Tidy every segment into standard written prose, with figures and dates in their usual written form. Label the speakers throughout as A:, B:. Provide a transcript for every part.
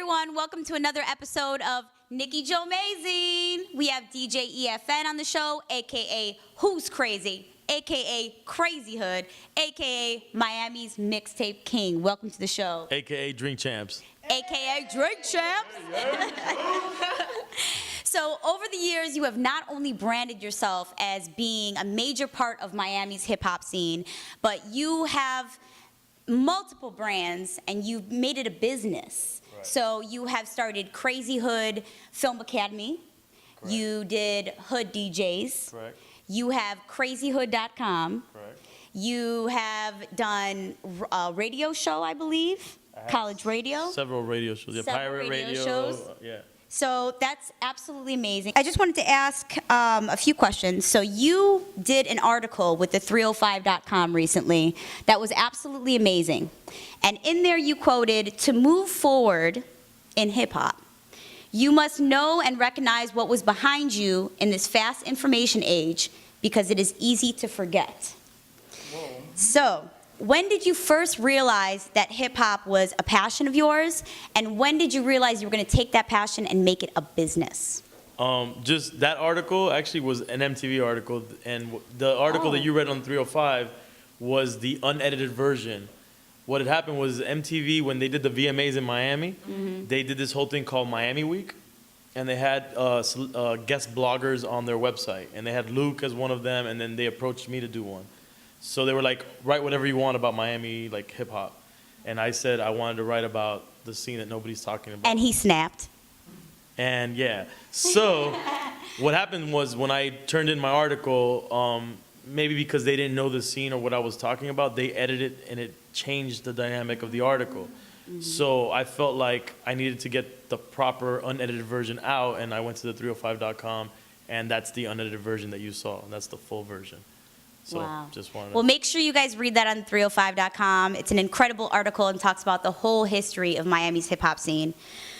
A: everyone. Welcome to another episode of Nikki Joe Mazine. We have DJ EFN on the show, a.k.a. Who's Crazy, a.k.a. Crazy Hood, a.k.a. Miami's Mixtape King. Welcome to the show.
B: A.k.a. Drink Champs.
A: A.k.a. Drink Champs. So over the years, you have not only branded yourself as being a major part of Miami's hip-hop scene, but you have multiple brands and you've made it a business. Right. So you have started Crazy Hood Film Academy. Correct. You did Hood DJs.
B: Correct.
A: You have crazyhood.com.
B: Correct.
A: You have done a radio show, I believe, college radio.
B: Several radio shows. Yeah, pirate radio
A: shows.
B: Yeah.
A: So that's absolutely amazing. I just wanted to ask a few questions. So you did an article with the 305.com recently that was absolutely amazing. And in there you quoted, "To move forward in hip-hop, you must know and recognize what was behind you in this fast information age because it is easy to forget." Whoa. So, when did you first realize that hip-hop was a passion of yours, and when did you realize you were going to take that passion and make it a business?
B: Just that article actually was an MTV article, and the article that you read on 305 was the unedited version. What had happened was MTV, when they did the VMAs in Miami, they did this whole thing called Miami Week, and they had guest bloggers on their website, and they had Luke as one of them, and then they approached me to do one. So they were like, write whatever you want about Miami, like hip hop. And I said I wanted to write about the scene that nobody's talking about.
A: And he snapped.
B: And yeah, so what happened was when I turned in my article, maybe because they didn't know the scene or what I was talking about, they edited it and it changed the dynamic of the article. So I felt like I needed to get the proper unedited version out, and I went to the 305.com, and that's the unedited version that you saw. And that's the full version. So
A: wow.
B: Just wanted to...
A: Well, make sure you guys read that on 305.com. It's an incredible article and talks about the whole history of Miami's hip-hop scene.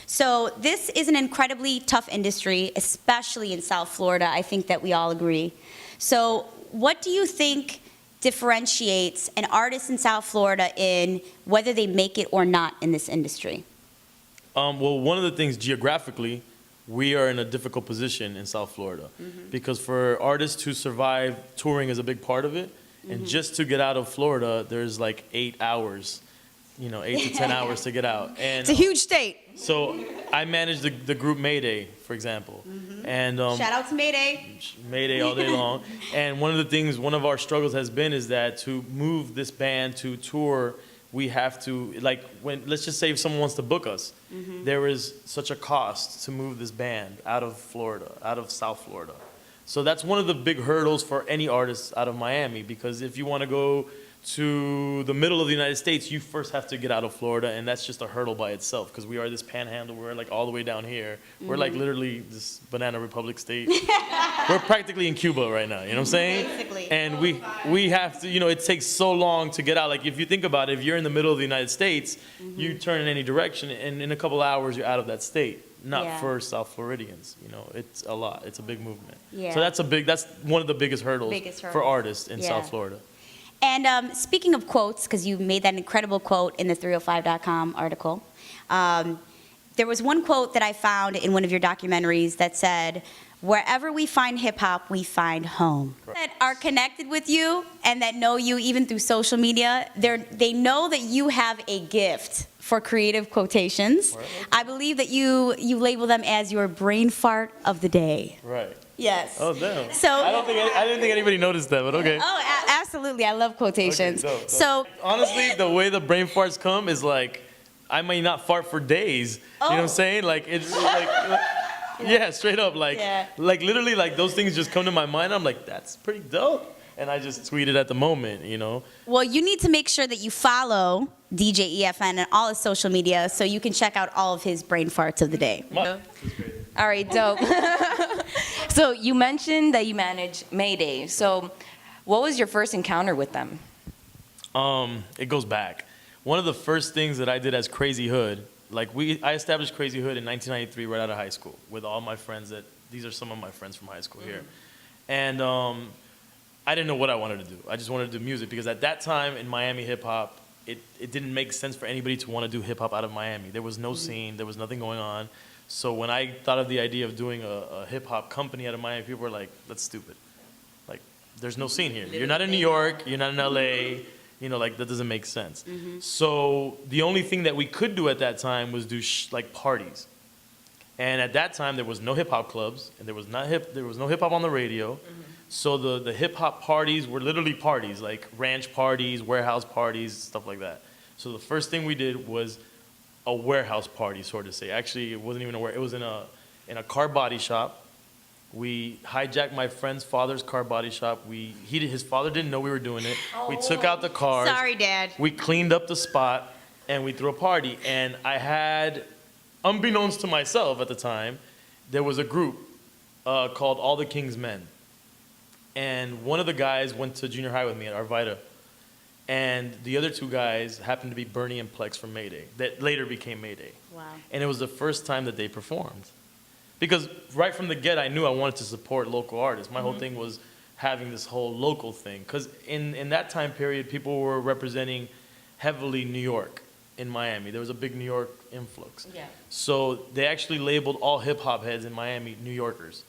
A: So this is an incredibly tough industry, especially in South Florida. I think that we all agree. So what do you think differentiates an artist in South Florida in whether they make it or not in this industry?
B: Well, one of the things geographically, we are in a difficult position in South Florida because for artists to survive, touring is a big part of it. And just to get out of Florida, there's like 8 hours, 8 to 10 hours to get out. And
A: it's a huge state.
B: So I manage the group MAYDAY, for example. And
A: shout out to MAYDAY.
B: MAYDAY all day long. And one of our struggles has been is that to move this band to tour, we have to, let's just say if someone wants to book us, there is such a cost to move this band out of Florida, out of South Florida. So that's one of the big hurdles for any artist out of Miami, because if you want to go to the middle of the United States, you first have to get out of Florida, and that's just a hurdle by itself, because we are this panhandle, we're like all the way down here. We're like literally this banana republic state. We're practically in Cuba right now, you know what I'm saying?
A: Basically.
B: And we have to, it takes so long to get out. Like if you think about it, if you're in the middle of the United States, you turn in any direction, and in a couple hours you're out of that state. Not for South Floridians, it's a lot, it's a big movement. Yeah. So that's one of the biggest hurdles for artists in South Florida.
A: And speaking of quotes, because you made that incredible quote in the 305.com article, there was one quote that I found in one of your documentaries that said, "Wherever we find hip-hop, we find home." Correct. That are connected with you and that know you even through social media, they know that you have a gift for creative quotations. Right. I believe that you label them as your brain fart of the day.
B: Right.
A: Yes.
B: Oh, damn.
A: So
B: I didn't think anybody noticed that, but okay.
A: Oh, absolutely. I love quotations. Okay, dope. So
B: honestly, the way the brain farts come is like, I may not fart for days. You know what I'm saying? Like, it's like, yeah, straight up. Like literally, like those things just come to my mind. I'm like, that's pretty dope. And I just tweet it at the moment,
A: Well, you need to make sure that you follow DJ EFN and all his social media so you can check out all of his brain farts of the day.
C: All right, dope. So you mentioned that you manage MAYDAY. So what was your first encounter with them?
B: It goes back. One of the first things that I did as Crazy Hood, I established Crazy Hood in 1993 right out of high school with all my friends these are some of my friends from high school here. And I didn't know what I wanted to do. I just wanted to do music because at that time in Miami hip hop, it didn't make sense for anybody to want to do hip hop out of Miami. There was no scene, there was nothing going on. So when I thought of the idea of doing a hip hop company out of Miami, people were like, that's stupid. Like, there's no scene here. You're not in New York, you're not in LA, you know, like that doesn't make sense. So the only thing that we could do at that time was do like parties. And at that time, there was no hip hop clubs, and there was no hip hop on the radio. So the hip hop parties were literally parties, like ranch parties, warehouse parties, stuff like that. So the first thing we did was a warehouse party, sort of say. Actually, it wasn't even a warehouse. It was in a car body shop. We hijacked my friend's father's car body shop. His father didn't know we were doing it. We took out the cars.
A: Sorry, Dad.
B: We cleaned up the spot, and we threw a party. And I had, unbeknownst to myself at the time, there was a group called All the King's Men. And one of the guys went to junior high with me at Arvida. And the other two guys happened to be Bernie and Plex from Mayday, that later became Mayday.
A: Wow.
B: And it was the first time that they performed. Because right from the get, I knew I wanted to support local artists. My whole thing was having this whole local thing. Because in that time period, people were representing heavily New York in Miami. There was a big New York influx.
C: Yeah.
B: So they actually labeled all hip-hop heads in Miami New Yorkers.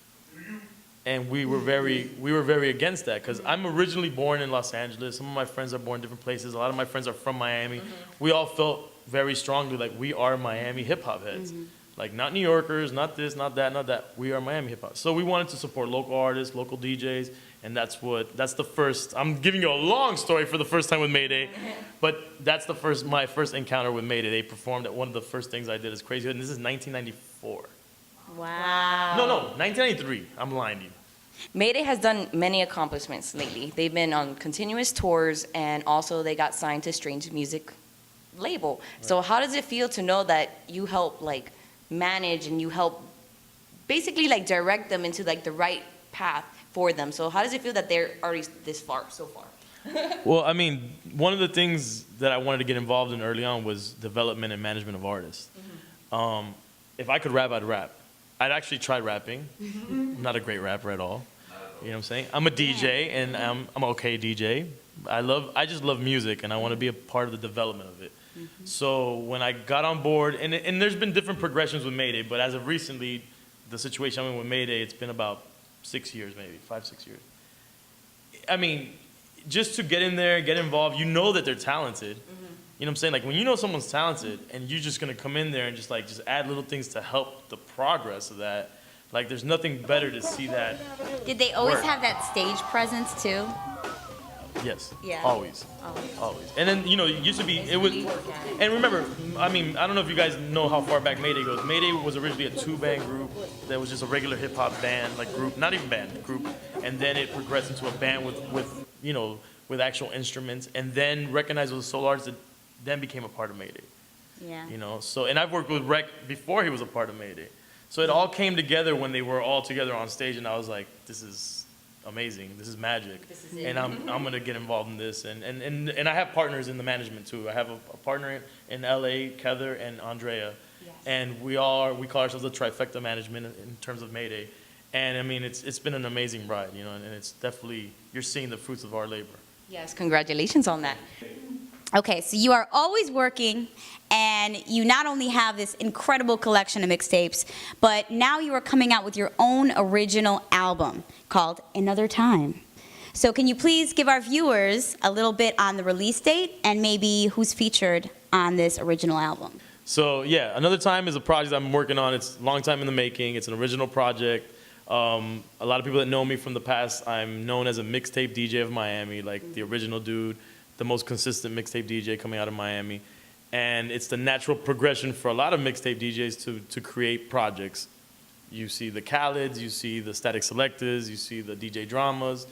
B: And we were very against that, because I'm originally born in Los Angeles. Some of my friends are born in different places. A lot of my friends are from Miami. We all felt very strongly like we are Miami hip-hop heads. Like, not New Yorkers, not this, not that, not that. We are Miami hip-hop. So we wanted to support local artists, local DJs, and that's the first, I'm giving you a long story for the first time with Mayday, but that's my first encounter with Mayday. They performed at one of the first things I did as Crazy Hood, and this is 1994.
A: Wow.
B: No, 1993. I'm lying to you.
C: Mayday has done many accomplishments lately. They've been on continuous tours, and also they got signed to Strange Music label. So how does it feel to know that you help like manage and you help basically like direct them into like the right path for them? So how does it feel that they're already this far, so far?
B: Well, I mean, one of the things that I wanted to get involved in early on was development and management of artists. If I could rap, I'd rap. I'd actually tried rapping. I'm not a great rapper at all. You know what I'm saying? I'm a DJ, and I'm an okay DJ. I just love music, and I want to be a part of the development of it. So when I got on board, and there's been different progressions with Mayday, but as of recently, the situation I'm in with Mayday, it's been about 6 years, maybe 5-6 years. I mean, just to get in there, get involved, you know that they're talented. You know what I'm saying? Like, when you know someone's talented and you're just gonna come in there and just add little things to help the progress of that, like, there's nothing better to see that.
A: Did they always
B: work.
A: have that stage presence too?
B: Yes.
A: Yeah.
B: Always. And then, you know, it used to be, it was, and remember, I mean, I don't know if you guys know how far back Mayday goes. Mayday was originally a 2-band group that was just a regular hip hop band, like group, not even band, group. And then it progressed into a band with you know, with actual instruments, and then recognized as a solo artist, that then became a part of Mayday.
A: Yeah.
B: You know, so, and I've worked with Rec before he was a part of Mayday. So it all came together when they were all together on stage, and I was like, this is amazing, this is magic.
C: This is it.
B: And I'm gonna get involved in this. And I have partners in the management too. I have a partner in LA, Heather and Andrea.
C: Yes.
B: And we call ourselves the trifecta management in terms of Mayday. And I mean, it's been an amazing ride, you know, and it's definitely, you're seeing the fruits of our labor.
C: Yes, congratulations on that.
A: Okay, so you are always working, and you not only have this incredible collection of mixtapes, but now you are coming out with your own original album called Another Time. So can you please give our viewers a little bit on the release date and maybe who's featured on this original album?
B: So yeah, Another Time is a project I'm working on. It's a long time in the making. It's an original project. A lot of people that know me from the past, I'm known as a mixtape DJ of Miami, like the original dude, the most consistent mixtape DJ coming out of Miami. And it's the natural progression for a lot of mixtape DJs to create projects. You see the Khaled's, you see the Static Selectors, you see the DJ Dramas,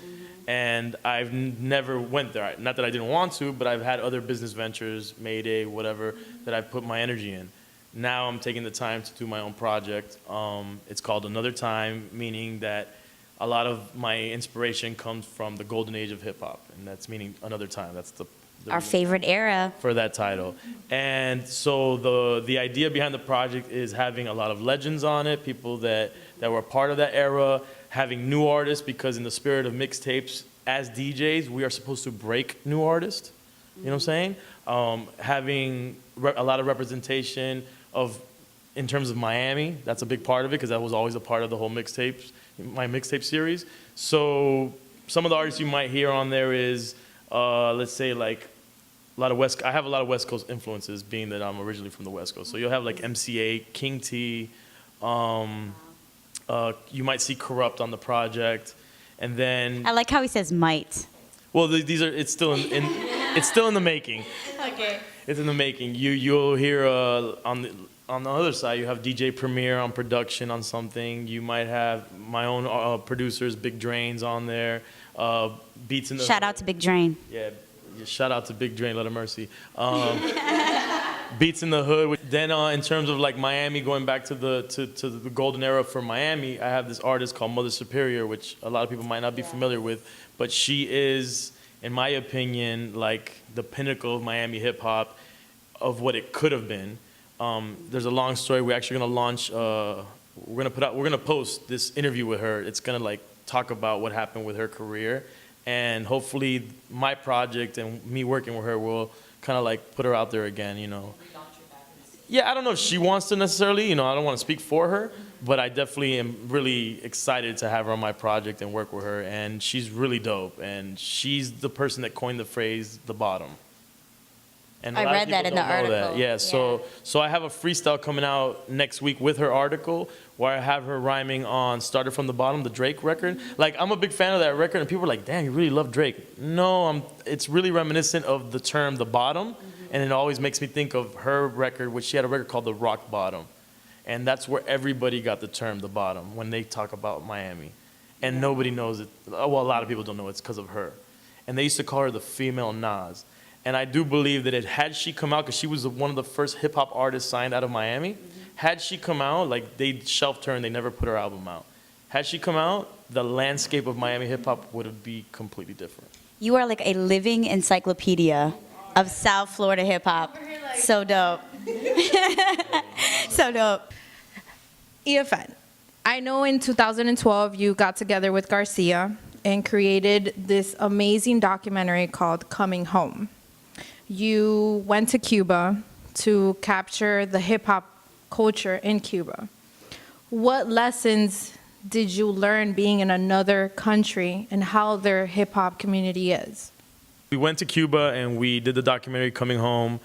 B: and I've never went there. Not that I didn't want to, but I've had other business ventures, Mayday, whatever, that I've put my energy in. Now I'm taking the time to do my own project. It's called Another Time, meaning that a lot of my inspiration comes from the golden age of hip hop, and that's meaning another time. That's the
A: Our favorite era.
B: for that title. And so the idea behind the project is having a lot of legends on it, people that were part of that era, having new artists, because in the spirit of mixtapes, as DJs, we are supposed to break new artists. You know what I'm saying? Having a lot of representation of, in terms of Miami, that's a big part of it, because that was always a part of the whole mixtapes, my mixtape series. So some of the artists you might hear on there is, let's say like I have a lot of West Coast influences, being that I'm originally from the West Coast. So you'll have like MCA, King T, you might see Corrupt on the project, and then
A: I like how he says might.
B: well, these are, it's still it's still in the making.
A: Okay.
B: It's in the making. You'll hear on the other side, you have DJ Premier on production on something. You might have my own producers, Big Drains, on there. Beats in the
A: Shout out to Big Drain.
B: Yeah, shout out to Big Drain, let her mercy. Beats in the Hood. Then in terms of like Miami, going back to the golden era for Miami, I have this artist called Mother Superior, which a lot of people might not be familiar with, but she is, in my opinion, like the pinnacle of Miami hip hop, of what it could have been. There's a long story. We're actually gonna launch. We're gonna post this interview with her. It's gonna like talk about what happened with her career, and hopefully my project and me working with her will kind of like put her out there again, you know. Yeah, I don't know if she wants to necessarily, you know, I don't want to speak for her, but I definitely am really excited to have her on my project and work with her, and she's really dope, and she's the person that coined the phrase "the bottom." And a
A: I
B: lot of
A: read that
B: people
A: in the
B: don't know that.
A: article.
B: Yeah, so I have a freestyle coming out next week with her article, where I have her rhyming on "Started from the Bottom," the Drake record. Like, I'm a big fan of that record, and people are like, "Damn, you really love Drake." No, it's really reminiscent of the term "the bottom," and it always makes me think of her record, which she had a record called "The Rock Bottom," and that's where everybody got the term "the bottom" when they talk about Miami, and nobody knows it. Well, a lot of people don't know it's because of her, and they used to call her the female Nas. And I do believe that had she come out, because she was one of the first hip hop artists signed out of Miami, had she come out, like they shelved her and they never put her album out. Had she come out, the landscape of Miami hip hop would be completely different.
A: You are like a living encyclopedia of South Florida hip hop. So dope. So dope.
D: EFN. I know in 2012 you got together with Garcia and created this amazing documentary called Coming Home. You went to Cuba to capture the hip hop culture in Cuba. What lessons did you learn being in another country and how their hip hop community is?
B: We went to Cuba and we did the documentary Coming Home.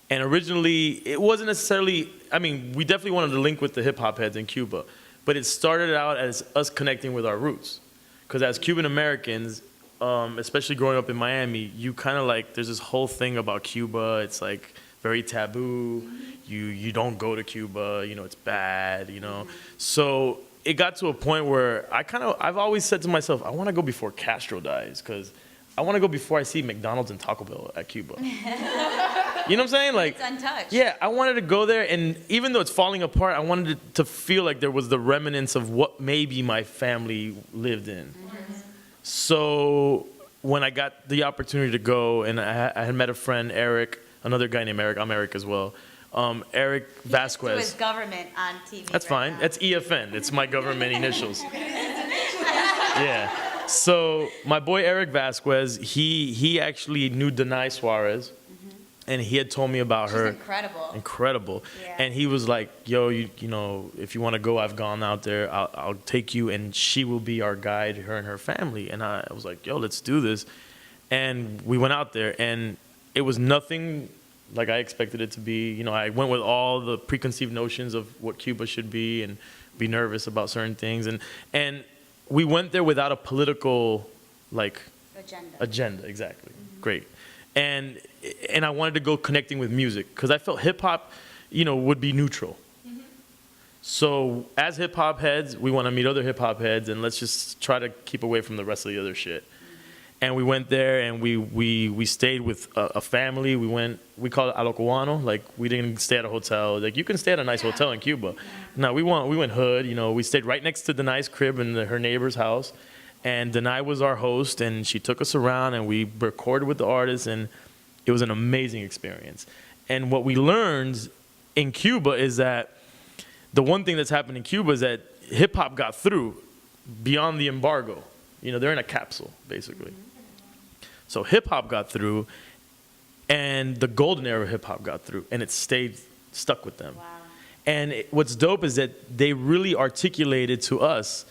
B: And originally, it wasn't necessarily, I mean, we definitely wanted to link with the hip hop heads in Cuba, but it started out as us connecting with our roots. Because as Cuban Americans, especially growing up in Miami, you kind of like, there's this whole thing about Cuba. It's like very taboo. You don't go to Cuba, you know, it's bad, you know. So it got to a point where I've always said to myself, I want to go before Castro dies, because I want to go before I see McDonald's and Taco Bell at Cuba. You know what I'm saying? Like,
A: It's untouched.
B: yeah, I wanted to go there, and even though it's falling apart, I wanted it to feel like there was the remnants of what maybe my family lived in. So when I got the opportunity to go, and I had met a friend, Eric, another guy named Eric, I'm Eric as well, Eric Vasquez.
A: He his government on TV.
B: That's fine. That's EFN. It's my government initials. Yeah. So my boy Eric Vasquez, he actually knew Denai Suarez, and he had told me about her.
A: Incredible.
B: Incredible.
A: Yeah.
B: And he was like, "Yo, you know, if you want to go, I've gone out there. I'll take you, and she will be our guide, her and her family." And I was like, "Yo, let's do this." And we went out there, and it was nothing like I expected it to be. You know, I went with all the preconceived notions of what Cuba should be and be nervous about certain things. And we went there without a political, like, agenda, exactly. Great. And I wanted to go connecting with music, because I felt hip hop, you know, would be neutral. So as hip hop heads, we want to meet other hip hop heads, and let's just try to keep away from the rest of the other shit. And we went there, and we stayed with a family. We call it a lo cubano. Like, we didn't stay at a hotel. Like, you can stay at a nice hotel in Cuba. No, we went hood. You know, we stayed right next to Denai's crib in her neighbor's house. And Denai was our host, and she took us around, and we recorded with the artists, and it was an amazing experience. And what we learned in Cuba is that the one thing that's happened in Cuba is that hip-hop got through beyond the embargo. You know, they're in a capsule, basically. So hip-hop got through, and the golden era of hip hop got through, and it stayed stuck with them.
A: Wow.
B: And what's dope is that they really articulated to us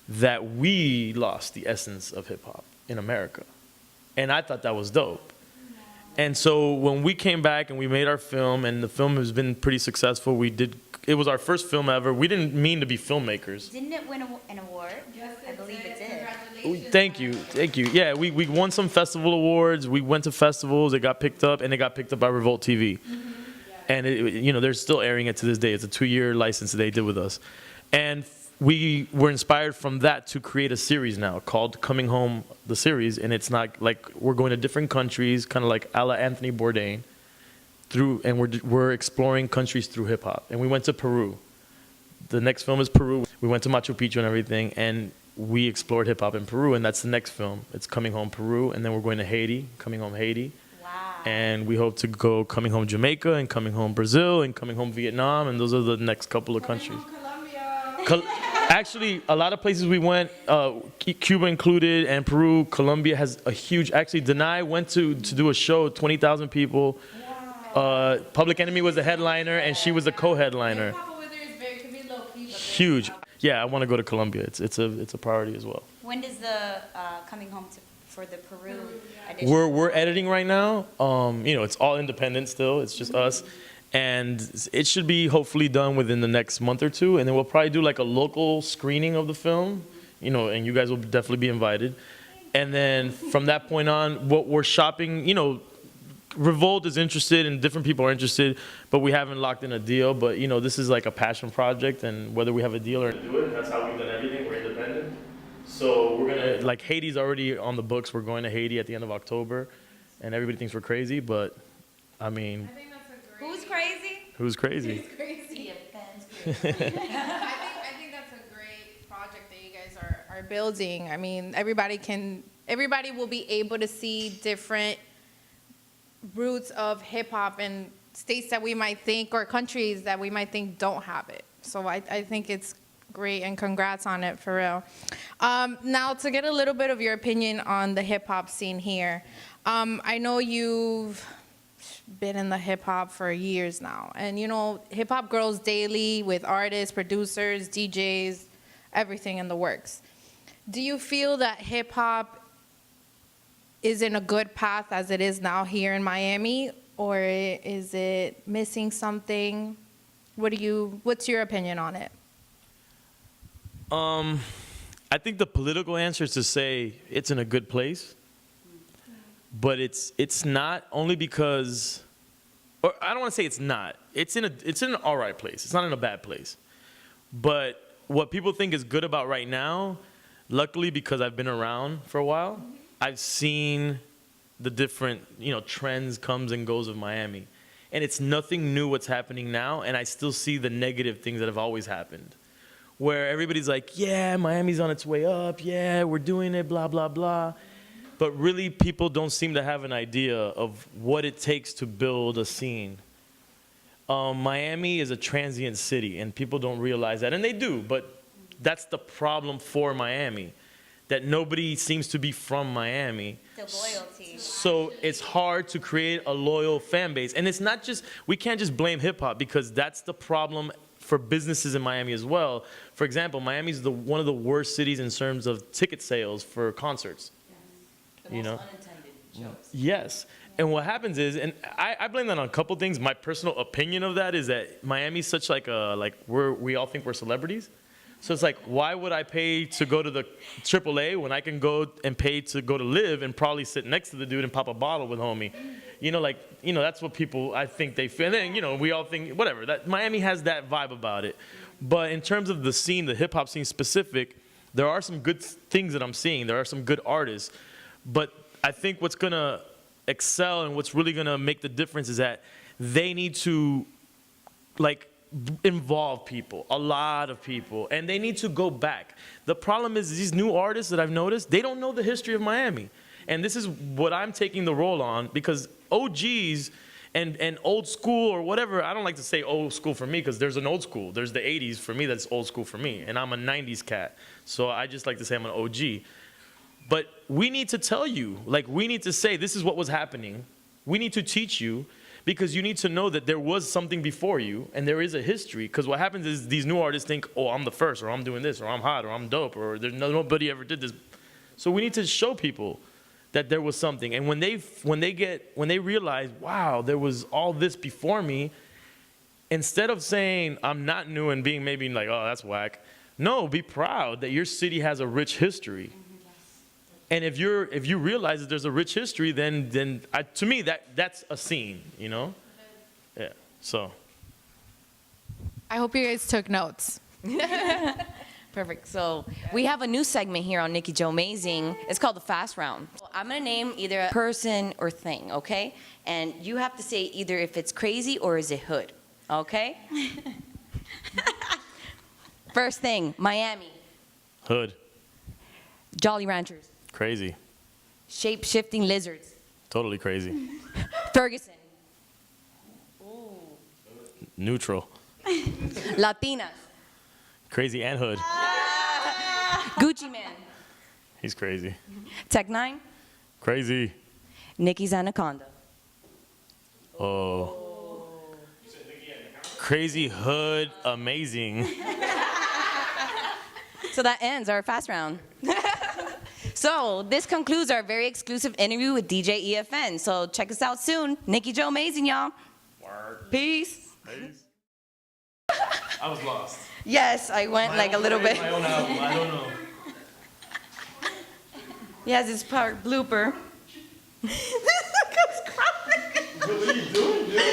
B: that we lost the essence of hip hop in America. And I thought that was dope. And so when we came back and we made our film, and the film has been pretty successful, it was our first film ever. We didn't mean to be filmmakers.
A: Didn't it win an award?
D: Yes,
A: I believe it did.
D: Congratulations.
B: Thank you. Yeah, we won some festival awards. We went to festivals. It got picked up, and it got picked up by Revolt TV. And they're still airing it to this day. It's a 2-year license that they did with us. And we were inspired from that to create a series now called Coming Home, the series. And it's not like we're going to different countries, kind of like a la Anthony Bourdain, and we're exploring countries through hip hop. And we went to Peru. The next film is Peru. We went to Machu Picchu and everything, and we explored hip hop in Peru, and that's the next film. It's Coming Home Peru, and then we're going to Haiti, Coming Home Haiti.
A: Wow.
B: And we hope to go Coming Home Jamaica, and Coming Home Brazil, and Coming Home Vietnam, and those are the next couple of countries. Actually, a lot of places we went, Cuba included, and Peru, Colombia has a huge. Actually, Denai went to do a show, 20,000 people. Wow. Public Enemy was the headliner, and she was the co-headliner. Huge. Yeah, I want to go to Colombia. It's a priority as well.
A: When does the coming home for the Peru edition?
B: We're editing right now. It's all independent still. It's just us. And it should be hopefully done within the next month or two. And then we'll probably do like a local screening of the film, and you guys will definitely be invited. And then from that point on, what we're shopping, Revolt is interested and different people are interested, but we haven't locked in a deal. But, this is like a passion project, and whether we have a deal or do it, that's how we've done everything. We're independent. So we're going to, like, Haiti's already on the books. We're going to Haiti at the end of October, and everybody thinks we're crazy, but, I mean...
A: Who's crazy?
B: Who's crazy?
D: Who's crazy?
A: EFN's crazy.
D: I think that's a great project that you guys are building. I mean, everybody will be able to see different roots of hip hop in states that we might think, or countries that we might think don't have it. So I think it's great, and congrats on it, for real. Now, to get a little bit of your opinion on the hip hop scene here, I know you've been in the hip hop for years now, and hip hop grows daily with artists, producers, DJs, everything in the works. Do you feel that hip hop is in a good path as it is now here in Miami, or is it missing something? What's your opinion on it?
B: I think the political answer is to say it's in a good place. But it's not, only because, or I don't want to say it's not. It's in an all right place. It's not in a bad place. But what people think is good about right now, luckily because I've been around for a while, I've seen the different trends comes and goes of Miami, and it's nothing new what's happening now. And I still see the negative things that have always happened, where everybody's like, yeah, Miami's on its way up. Yeah, we're doing it. Blah blah blah. But really, people don't seem to have an idea of what it takes to build a scene. Miami is a transient city, and people don't realize that. And they do, but that's the problem for Miami, that nobody seems to be from Miami.
A: The loyalty.
B: So it's hard to create a loyal fan base. And it's not just, we can't just blame hip-hop, because that's the problem for businesses in Miami as well. For example, Miami's one of the worst cities in terms of ticket sales for concerts.
C: Unintended jokes.
B: Yes. And what happens is, and I blame that on a couple things. My personal opinion of that is that Miami's such we all think we're celebrities. So it's like, why would I pay to go to the AAA when I can go and pay to go to live and probably sit next to the dude and pop a bottle with homie? That's what people, I think they feel. And then, we all think, whatever, that Miami has that vibe about it. But in terms of the scene, the hip hop scene specific, there are some good things that I'm seeing. There are some good artists. But I think what's going to excel and what's really going to make the difference is that they need to, involve people, a lot of people, and they need to go back. The problem is these new artists that I've noticed, they don't know the history of Miami. And this is what I'm taking the role on, because OGs and old school or whatever, I don't like to say old school for me, because there's an old school. There's the 80s for me that's old school for me, and I'm a 90s cat. So I just like to say I'm an OG. But we need to tell you, we need to say this is what was happening. We need to teach you because you need to know that there was something before you and there is a history. Because what happens is these new artists think, oh, I'm the first, or I'm doing this, or I'm hot, or I'm dope, or there's nobody ever did this. So we need to show people that there was something. And when they realize, wow, there was all this before me, instead of saying I'm not new and being maybe like, oh, that's whack. No, be proud that your city has a rich history. And if you realize that there's a rich history, then to me that's a scene, you know? Yeah. So.
D: I hope you guys took notes.
C: Perfect. So we have a new segment here on Nikki Joe Amazing. It's called the Fast Round. I'm gonna name either a person or thing, okay? And you have to say either if it's crazy or is it hood, okay? First thing, Miami.
B: Hood.
C: Jolly Ranchers.
B: Crazy.
C: Shape-shifting lizards.
B: Totally crazy.
C: Ferguson.
B: Neutral.
C: Latinas.
B: Crazy and hood.
C: Gucci Man.
B: He's crazy.
C: Tech Nine.
B: Crazy.
C: Nikki's Anaconda.
B: Oh. Crazy hood, amazing.
C: So that ends our fast round. So this concludes our very exclusive interview with DJ EFN. So check us out soon. Nikki Joe Amazing, y'all. Peace.
B: I was lost.
C: Yes, I went like a little bit.
B: My own album, I don't know.
C: Yes, it's part blooper.
B: What are you doing, dude?